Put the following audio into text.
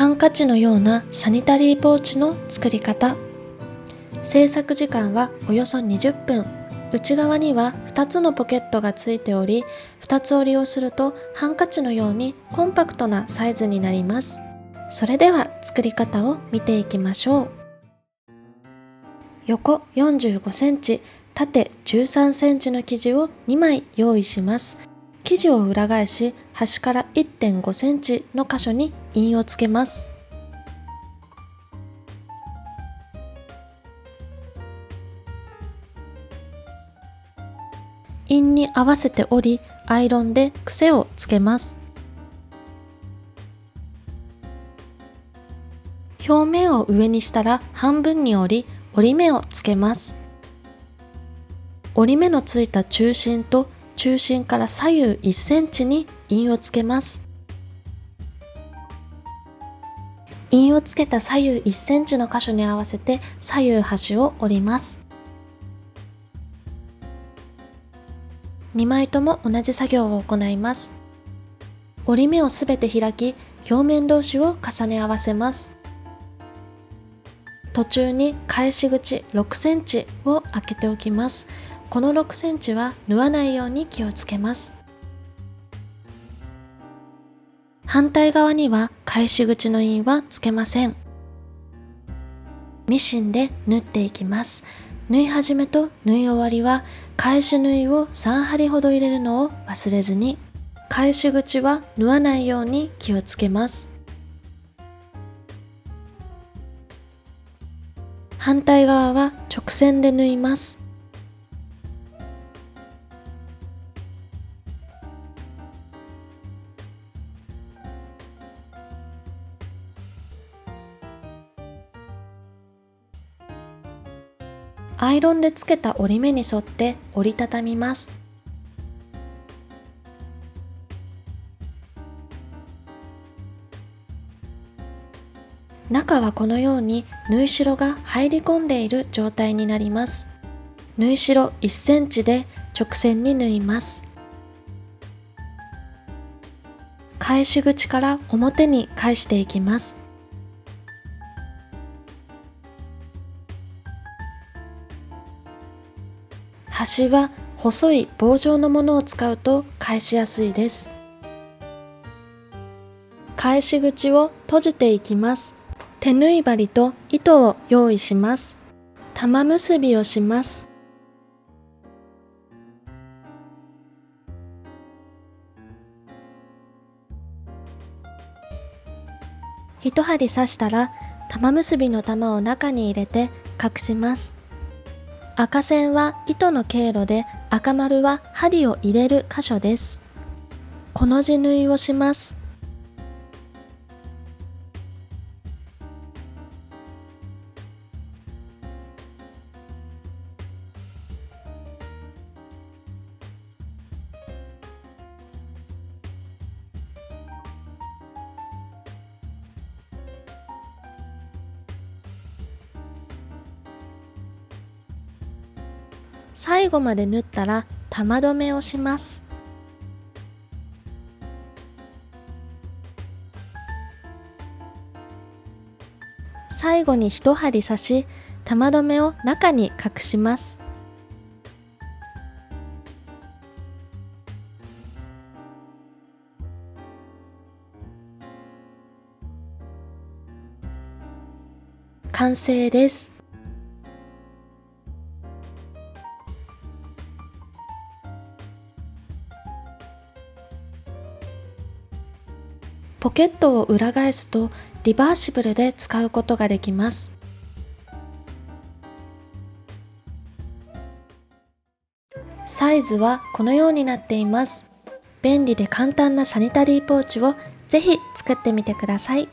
ハンカチのようなサニタリーポーチの作り方。製作時間はおよそ20分。内側には2つのポケットがついており、2つ折りをするとハンカチのようにコンパクトなサイズになります。それでは作り方を見ていきましょう。横45センチ、縦13センチの生地を2枚用意します。生地を裏返し、端から 1.5 センチの箇所に印をつけます。印に合わせて折り、アイロンで癖をつけます。表面を上にしたら半分に折り、折り目をつけます。折り目のついた中心と中心から左右1センチに印をつけます。印をつけた左右1センチの箇所に合わせて左右端を折ります。2枚とも同じ作業を行います。折り目をすべて開き、表面同士を重ね合わせます。途中に返し口6センチを開けておきます。この6センチは縫わないように気をつけます。反対側には返し口の印はつけません。ミシンで縫っていきます。縫い始めと縫い終わりは返し縫いを3針ほど入れるのを忘れずに、返し口は縫わないように気をつけます。反対側は直線で縫います。アイロンでつけた折り目に沿って折りたたみます。中はこのように縫い代が入り込んでいる状態になります。縫い代1センチで直線に縫います。返し口から表に返していきます。端は細い棒状のものを使うと返しやすいです。返し口を閉じていきます。手縫い針と糸を用意します。玉結びをします。一針刺したら玉結びの玉を中に入れて隠します。赤線は糸の経路で、赤丸は針を入れる箇所です。コの字縫いをします。最後まで縫ったら玉留めをします。最後に一針刺し、玉留めを中に隠します。完成です。ポケットを裏返すとリバーシブルで使うことができます。サイズはこのようになっています。便利で簡単なサニタリーポーチをぜひ作ってみてください。